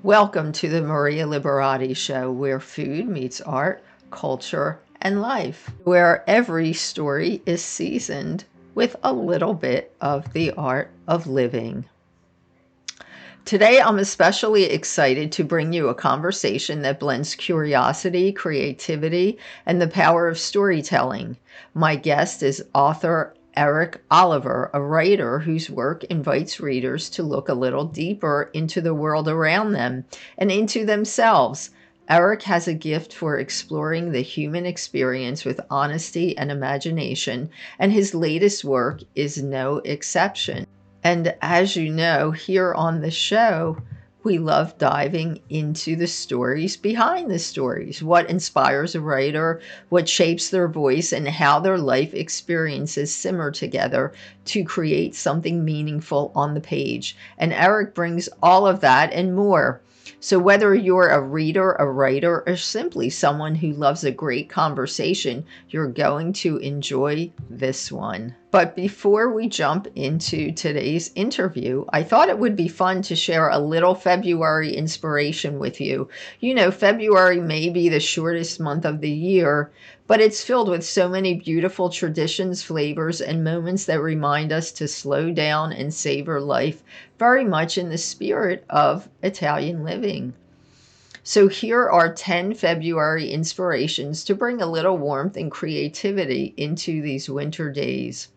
Welcome to the Maria Liberati Show, where food meets art, culture, and life, where every story is seasoned with a little bit of the art of living. Today, I'm especially excited to bring you a conversation that blends curiosity, creativity, and the power of storytelling. My guest is author Eric Oliver, a writer whose work invites readers to look a little deeper into the world around them and into themselves. Eric has a gift for exploring the human experience with honesty and imagination, and his latest work is no exception. And as you know, here on the show, we love diving into the stories behind the stories, what inspires a writer, what shapes their voice, and how their life experiences simmer together to create something meaningful on the page. And Eric brings all of that and more. So whether you're a reader, a writer, or simply someone who loves a great conversation, you're going to enjoy this one. But before we jump into today's interview, I thought it would be fun to share a little February inspiration with you. You know, February may be the shortest month of the year, but it's filled with so many beautiful traditions, flavors, and moments that remind us to slow down and savor life, very much in the spirit of Italian living. So here are 10 February inspirations to bring a little warmth and creativity into these winter days.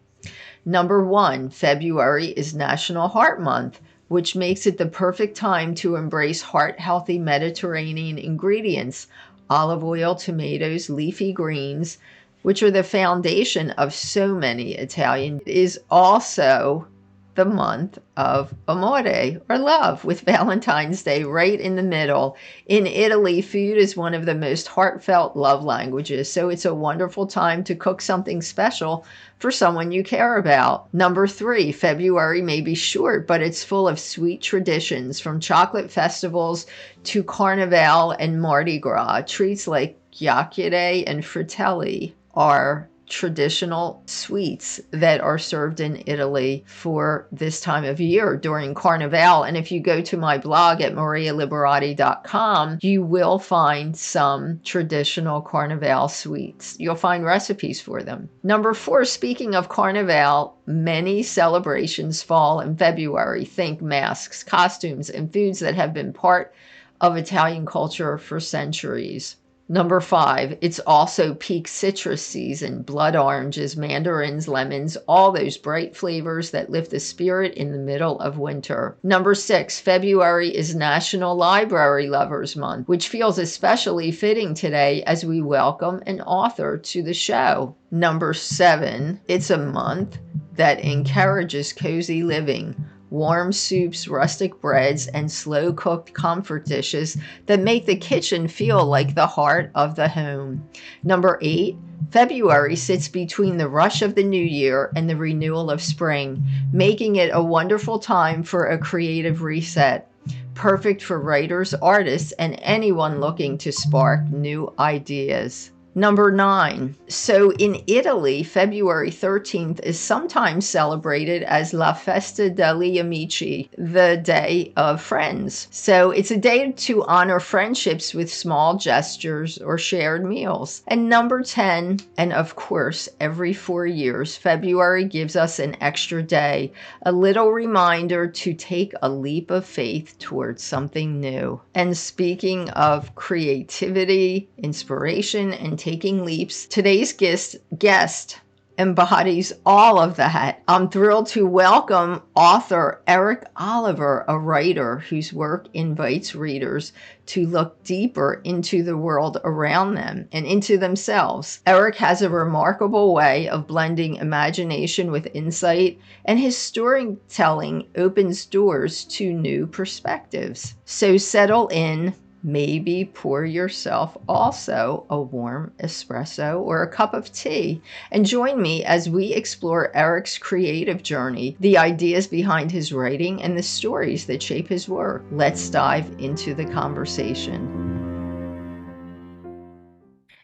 Number 1, February is National Heart Month, which makes it the perfect time to embrace heart-healthy Mediterranean ingredients, olive oil, tomatoes, leafy greens, which are the foundation of so many Italian. It is also the month of amore, or love, with Valentine's Day right in the middle. In Italy, food is one of the most heartfelt love languages, so it's a wonderful time to cook something special for someone you care about. Number 3, February may be short, but it's full of sweet traditions, from chocolate festivals to Carnival and Mardi Gras. Treats like chiacchiere and fratelli are traditional sweets that are served in Italy for this time of year during Carnival. And if you go to my blog at marialiberati.com, you will find some traditional Carnival sweets. You'll find recipes for them. Number 4, speaking of Carnival, many celebrations fall in February. Think masks, costumes, and foods that have been part of Italian culture for centuries. Number 5, it's also peak citrus season. Blood oranges, mandarins, lemons, all those bright flavors that lift the spirit in the middle of winter. Number 6, February is National Library Lovers Month, which feels especially fitting today as we welcome an author to the show. Number 7, it's a month that encourages cozy living. Warm soups, rustic breads, and slow-cooked comfort dishes that make the kitchen feel like the heart of the home. Number 8, February sits between the rush of the new year and the renewal of spring, making it a wonderful time for a creative reset. Perfect for writers, artists, and anyone looking to spark new ideas. Number 9. So in Italy, February 13th is sometimes celebrated as La Festa degli Amici, the Day of Friends. So it's a day to honor friendships with small gestures or shared meals. And number 10, and of course, every 4 years, February gives us an extra day, a little reminder to take a leap of faith towards something new. And speaking of creativity, inspiration, and taking leaps, today's guest embodies all of that. I'm thrilled to welcome author Eric Oliver, a writer whose work invites readers to look deeper into the world around them and into themselves. Eric has a remarkable way of blending imagination with insight, and his storytelling opens doors to new perspectives. So settle in. Maybe pour yourself also a warm espresso or a cup of tea and join me as we explore Eric's creative journey, the ideas behind his writing, and the stories that shape his work. Let's dive into the conversation.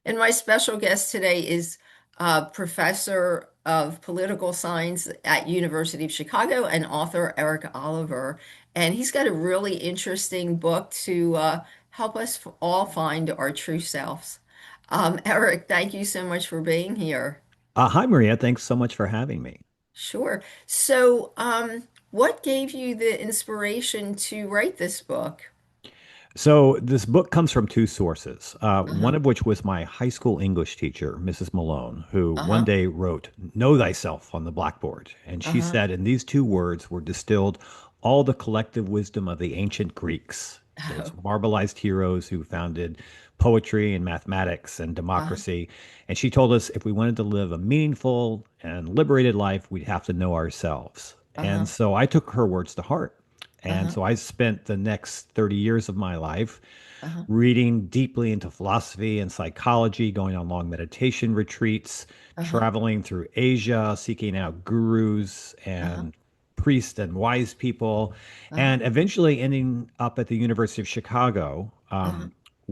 And my special guest today is professor of political science at University of Chicago and author Eric Oliver. And he's got a really interesting book to help us all find our true selves. Eric, thank you so much for being here. Hi, Maria. Thanks so much for having me. Sure. So, what gave you the inspiration to write this book? So, this book comes from two sources, one Uh-huh. of which was my high school English teacher, Mrs. Malone, who one Uh-huh. day wrote, "Know thyself" on the blackboard. And she Uh-huh. said, in these two words were distilled all the collective wisdom of the ancient Greeks, those Oh. marbleized heroes who founded poetry and mathematics and Uh-huh. democracy. And she told us if we wanted to live a meaningful and liberated life, we'd have to know ourselves. And Uh-huh. so I took her words to heart. And Uh-huh. so I spent the next 30 years of my life Uh-huh. reading deeply into philosophy and psychology, going on long meditation retreats, Uh-huh. traveling through Asia, seeking out gurus Uh-huh. and priests and wise people, Uh-huh. and eventually ending up at the University of Chicago Uh-huh.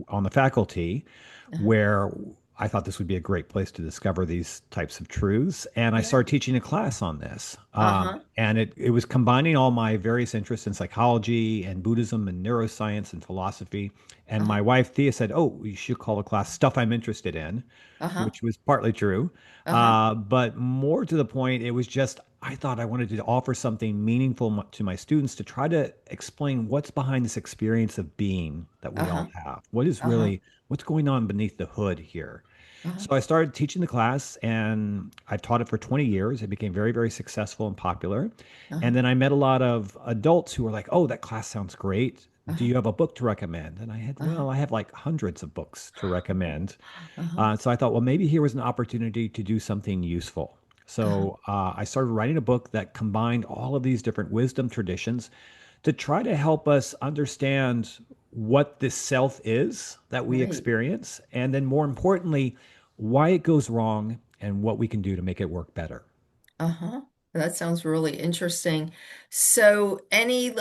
on the faculty, Uh-huh. where I thought this would be a great place to discover these types of truths. And I started Right. teaching a class on this. Uh-huh. And it was combining all my various interests in psychology and Buddhism and neuroscience and philosophy. And Uh-huh. my wife, Thea, said, "Oh, you should call the class Stuff I'm Interested in," Uh-huh. which was partly true. Uh-huh. But more to the point, it was just, I thought I wanted to offer something meaningful to my students to try to explain what's behind this experience of being that we Uh-huh. all have. What is Uh-huh. really, what's going on beneath the hood here? Uh-huh. So I started teaching the class and I've taught it for 20 years. It became very, very successful and popular. Uh-huh. And then I met a lot of adults who were like, "Oh, that class sounds great. Do Uh-huh. you have a book to recommend?" And I had, Uh-huh. well, I have like hundreds of books to recommend. Uh-huh. So I thought, well, maybe here was an opportunity to do something useful. Uh-huh. So I started writing a book that combined all of these different wisdom traditions to try to help us understand what this self is that we Right. experience, and then more importantly, why it goes wrong and what we can do to make it work better. Uh-huh. That sounds really interesting. So any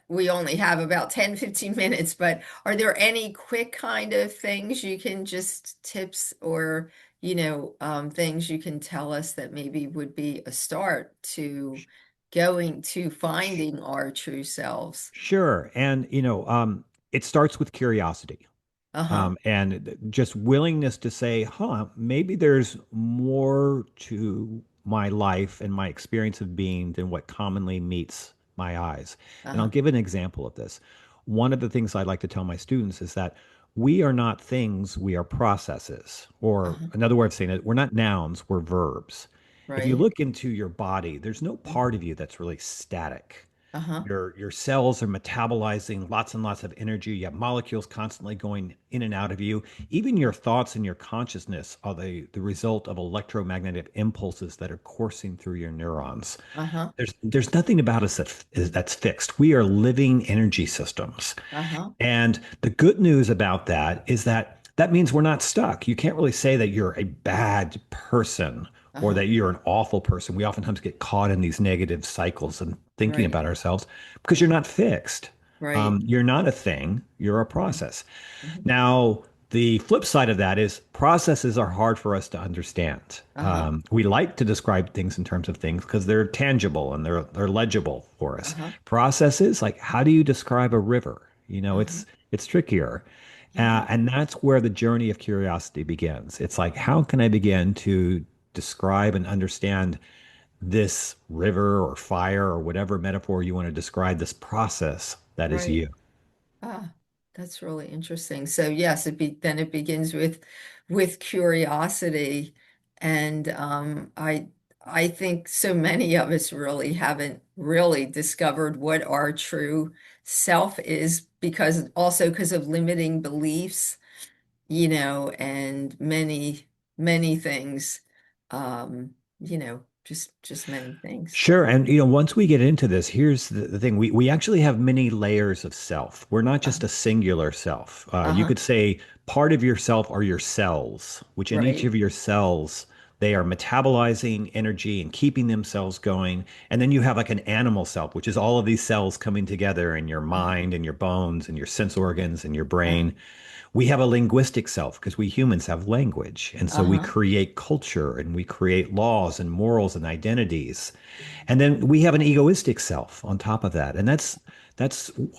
we only have about 10, 15 minutes, but are there any quick kind of things you can just tips or, things you can tell us that maybe would be a start to going to finding our true selves? Sure. And, it starts with curiosity. Uh-huh. And just willingness to say, maybe there's more to my life and my experience of being than what commonly meets my eyes. And I'll Uh-huh. give an example of this. One of the things I like to tell my students is that we are not things, we are processes. Or Uh-huh. another way of saying it, we're not nouns, we're verbs. If you Right. look into your body, there's no part of you that's really static. Uh-huh. Your cells are metabolizing lots and lots of energy. You have molecules constantly going in and out of you. Even your thoughts and your consciousness are the result of electromagnetic impulses that are coursing through your neurons. Uh-huh. There's nothing about us that's fixed. We are living energy systems. Uh-huh. And the good news about that is that that means we're not stuck. You can't really say that you're a bad person or Uh-huh. that you're an awful person. We oftentimes get caught in these negative cycles and thinking Right. about ourselves because you're not fixed. Right. You're not a thing, you're a Mhm. process. Mhm. Now, the flip side of that is processes are hard for us to understand. Uh-huh. We like to describe things in terms of things because they're tangible and they're legible for us. Uh-huh. Processes, like how do you describe a river? Uh-huh. It's trickier, Uh-huh. and that's where the journey of curiosity begins. It's like how can I begin to describe and understand this river or fire or whatever metaphor you want to describe this process that is Right. you. Ah, that's really interesting. So yes, it begins with curiosity. And I think so many of us really haven't really discovered what our true self is because of limiting beliefs, and many things. Just many things. Sure. And once we get into this, here's the thing. We actually have many layers of self. We're not Uh, just a singular self. You uh-huh. could say part of yourself are your cells, which in each Right. of your cells, They are metabolizing energy and keeping themselves going. And then you have like an animal self, which is all of these cells coming together in your Uh-huh. mind and your bones and your sense organs and your Uh-huh. brain. We have a linguistic self because we humans have language. And so we Uh-huh. create culture and we create laws and morals and identities. And then we have an egoistic self on top of that. And that's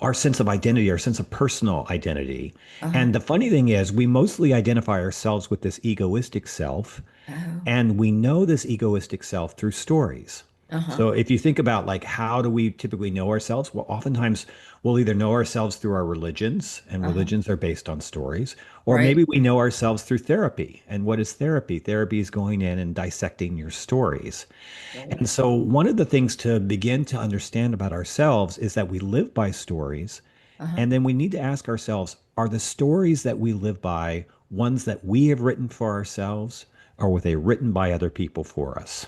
our sense of identity, our sense of personal identity. Uh-huh. And the funny thing is, we mostly identify ourselves with this egoistic self. Oh. And we know this egoistic self through stories. Uh-huh. So if you think about like how do we typically know ourselves? Well, oftentimes we'll either know ourselves through our religions, and Uh-huh. religions are based on stories, or Right. maybe we know ourselves through therapy. And what is therapy? Therapy is going in and dissecting your stories. Right. And so one of the things to begin to understand about ourselves is that we live by stories. Uh-huh. And then we need to ask ourselves, are the stories that we live by ones that we have written for ourselves, or were they written by other people for us?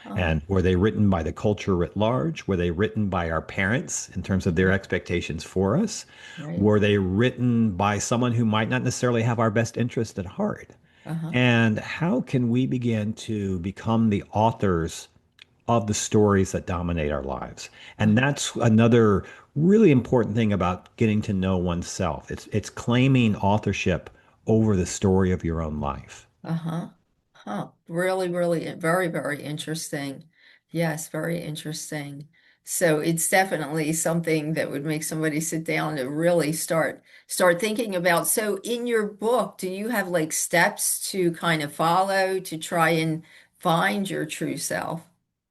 Huh. And were they written by the culture writ large? Were they written by our parents in terms of their Uh-huh. expectations for us? Right. Were they written by someone who might not necessarily have our best interest at heart? Uh-huh. And how can we begin to become the authors of the stories that dominate our lives? And Uh-huh. that's another really important thing about getting to know oneself. It's claiming authorship over the story of your own life. Uh-huh. Huh. Really, really, very, very interesting. Yes, very interesting. So it's definitely something that would make somebody sit down and really start thinking about. So in your book, do you have like steps to kind of follow to try and find your true self?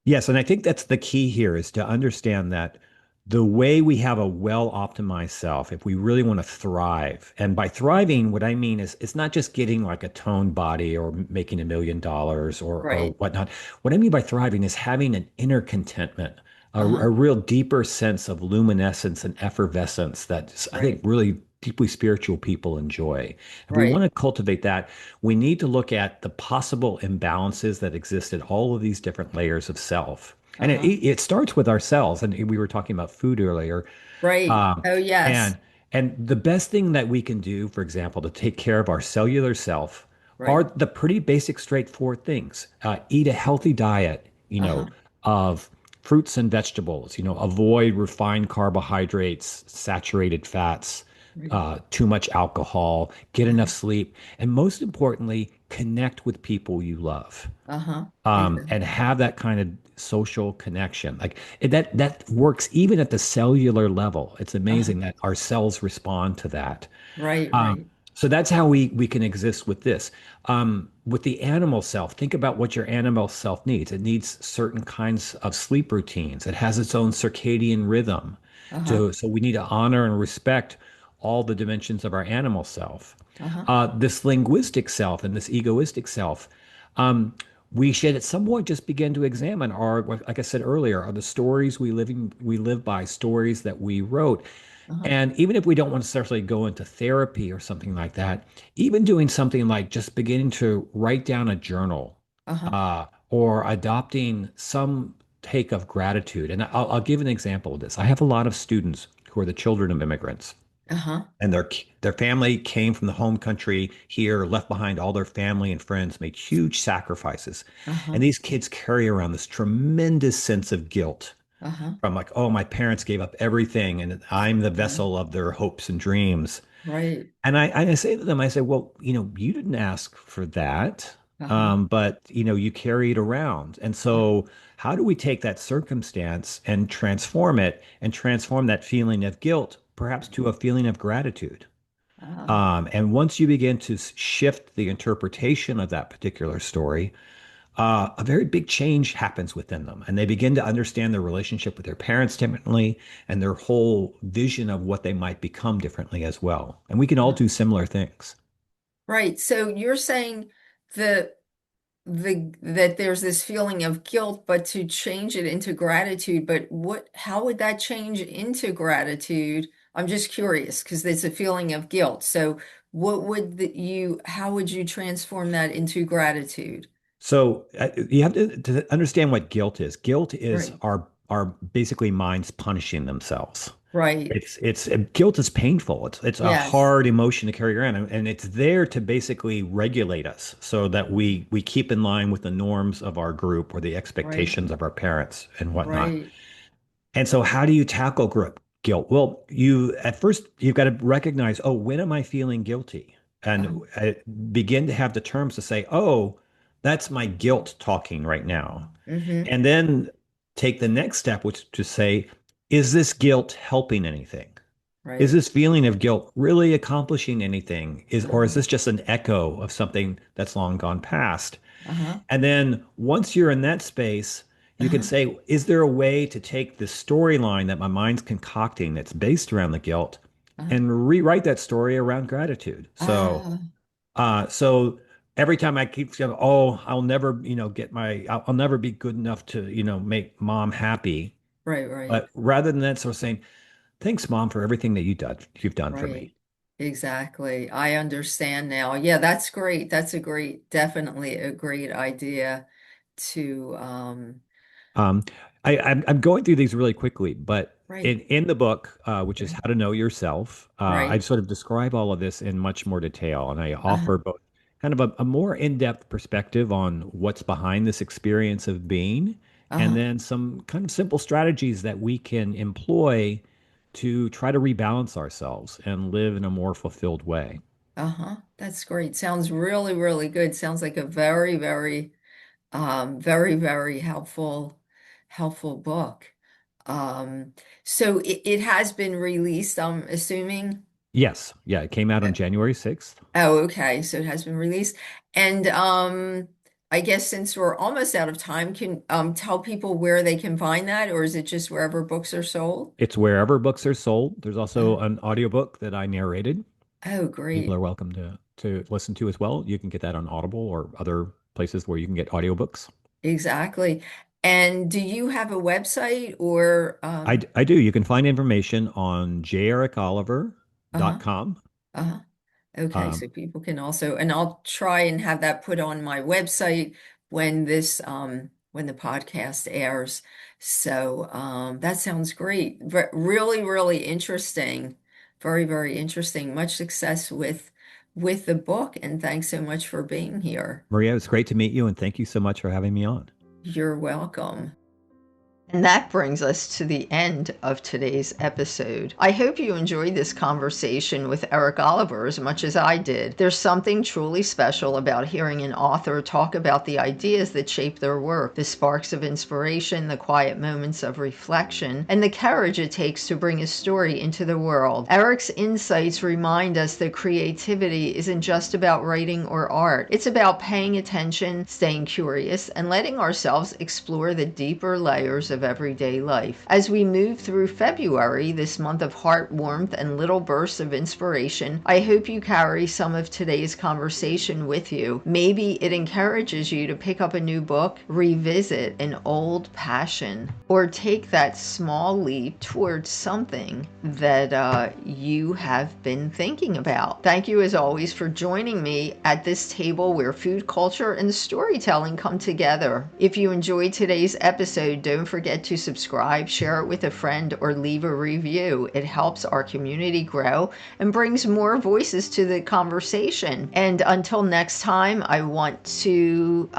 Yes, and I think that's the key here is to understand that the way we have a well-optimized self, if we really want to thrive, and by thriving, what I mean is it's not just getting like a toned body or making $1 million or Right. whatnot. What I mean by thriving is having an inner contentment, Uh-huh. a real deeper sense of luminescence and effervescence that I think Right. really deeply spiritual people enjoy. If we Right. want to cultivate that, we need to look at the possible imbalances that exist in all of these different layers of self. And Uh-huh. it starts with ourselves. And we were talking about food earlier. Right. Um, Oh, yes. and and the best thing that we can do, for example, to take care of our cellular self are Right. the pretty basic, straightforward things. Eat a healthy diet, Uh-huh. of fruits and vegetables, avoid refined carbohydrates, saturated fats, Right. too much alcohol, get enough Uh-huh. sleep, and most importantly, connect with people you love, Uh-huh. Yeah. and have that kind of social connection. Like that works even at the cellular level. It's Uh-huh. amazing that our cells respond to that. Right. Um, Right. so that's how we can exist with this. With the animal self, think about what your animal self needs. It needs certain kinds of sleep routines. It has its own circadian rhythm. Uh-huh. So we need to honor and respect all the dimensions of our animal self. Uh-huh. This linguistic self and this egoistic self, um, we should at some point just begin to examine like I said earlier, are the stories we live by stories that we wrote. Uh-huh. And even if we don't want to necessarily go into therapy or something like that, even doing something like just beginning to write down a journal, Uh-huh. or adopting some take of gratitude. And I'll give an example of this. I have a lot of students who are the children of immigrants, Uh-huh. and their family came from the home country here, left behind all their family and friends, made huge sacrifices. Uh-huh. And these kids carry around this tremendous sense of guilt Uh-huh. from like, oh, my parents gave up everything and I'm the Uh-huh. vessel of their hopes and dreams. Right. And I say to them, I say, well, you didn't ask for that, Uh-huh. but you carry it around. And so, how do we take that circumstance and transform it and transform that feeling of guilt, perhaps to a feeling of gratitude? Uh-huh. And once you begin to shift the interpretation of that particular story, a very big change happens within them, and they begin to understand their relationship with their parents differently and their whole vision of what they might become differently as well. And we can all do similar things. Right. So you're saying the that there's this feeling of guilt, but to change it into gratitude, but how would that change into gratitude? I'm just curious because there's a feeling of guilt. So how would you transform that into gratitude? So you have to understand what guilt is. Guilt is Right. our basically minds punishing themselves. Right. It's guilt is painful. It's a Yes. hard emotion to carry around, and it's there to basically regulate us so that we keep in line with the norms of our group or the Right. expectations of our parents and whatnot. Right. And so, how do you tackle guilt? Well, you at first you've got to recognize, oh, when am I feeling guilty? Uh-huh. And begin to have the terms to say, oh, that's my guilt talking right now. Mm-hmm. And then take the next step, which is to say, is this guilt helping anything? Is Right. this feeling of guilt really accomplishing anything? Or is Uh-huh. this just an echo of something that's long gone past? Uh-huh. And then once you're in that space, you can Uh-huh. say, is there a way to take the storyline that my mind's concocting that's based around the guilt Uh-huh. and rewrite that story around gratitude? Uh, So every time I keep saying, oh, I'll never, I'll never be good enough to, make mom happy. right, right, But rather than that, sort of saying, thanks, mom, for everything that you've done for right. me. Exactly. I understand now. Yeah, that's great. That's a great, definitely a great idea to Um, I'm going through these really quickly, but right, in the book, which is right, How to Know Yourself, I right. sort of describe all of this in much more detail, and I Uh-huh. offer both kind of a more in-depth perspective on what's behind this experience of being, and Uh-huh. then some kind of simple strategies that we can employ to try to rebalance ourselves and live in a more fulfilled way. Uh-huh. That's great. Sounds really, really good. Sounds like a very, very very, very helpful book. Um, so it has been released, I'm assuming. Yes, yeah, it came out on January 6th. Oh, okay. So it has been released. And I guess since we're almost out of time, can tell people where they can find that, or is it just wherever books are sold? It's wherever books are sold. There's Uh, also an audiobook that I narrated. oh, People are great. welcome to listen to as well. You can get that on Audible or other places where you can get audiobooks. Exactly. And do you have a website or I do. You can find information on uh-huh, jericholiver.com. uh-huh. Okay, so Um, people can also, and I'll try and have that put on my website when when the podcast airs. So that sounds great. Really, really interesting. Very, very interesting. Much success with the book, and thanks so much for being here. Maria, it's great to meet you, and thank you so much for having me on. You're welcome. And that brings us to the end of today's episode. I hope you enjoyed this conversation with Eric Oliver as much as I did. There's something truly special about hearing an author talk about the ideas that shape their work, the sparks of inspiration, the quiet moments of reflection, and the courage it takes to bring a story into the world. Eric's insights remind us that creativity isn't just about writing or art. It's about paying attention, staying curious, and letting ourselves explore the deeper layers of everyday life. As we move through February, this month of heart warmth and little bursts of inspiration, I hope you carry some of today's conversation with you. Maybe it encourages you to pick up a new book, revisit an old passion, or take that small leap towards something that you have been thinking about. Thank you as always for joining me at this table where food culture and storytelling come together. If you enjoyed today's episode, don't forget to subscribe, share it with a friend, or leave a review. It helps our community grow and brings more voices to the conversation. And until next time, I want to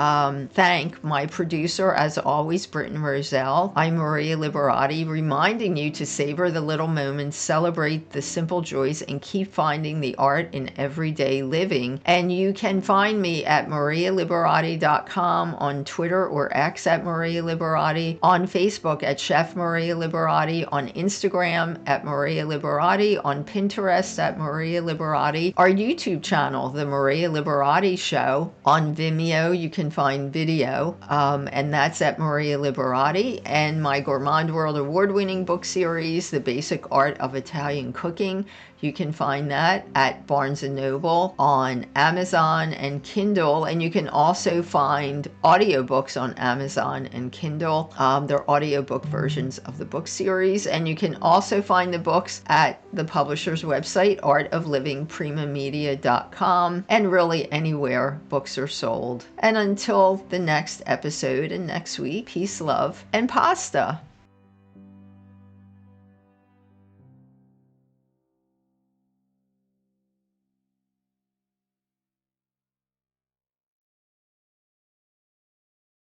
thank my producer, as always, Britton Roselle. I'm Maria Liberati, reminding you to savor the little moments, celebrate the simple joys, and keep finding the art in everyday living. And you can find me at marialiberati.com, on Twitter or X at Maria Liberati, on Facebook at Chef Maria Liberati, on Instagram at Maria Liberati, on Pinterest at Maria Liberati, our YouTube channel, The Maria Liberati Show. On Vimeo, you can find video, and that's at Maria Liberati, and my Gourmand World Award-winning book series, The Basic Art of Italian Cooking. You can find that at Barnes & Noble, on Amazon and Kindle, and you can also find audiobooks on Amazon and Kindle. They're audiobook versions of the book series, and you can also find the books at the publisher's website, artoflivingprimamedia.com, and really anywhere books are sold. And until the next episode and next week, peace, love, and pasta.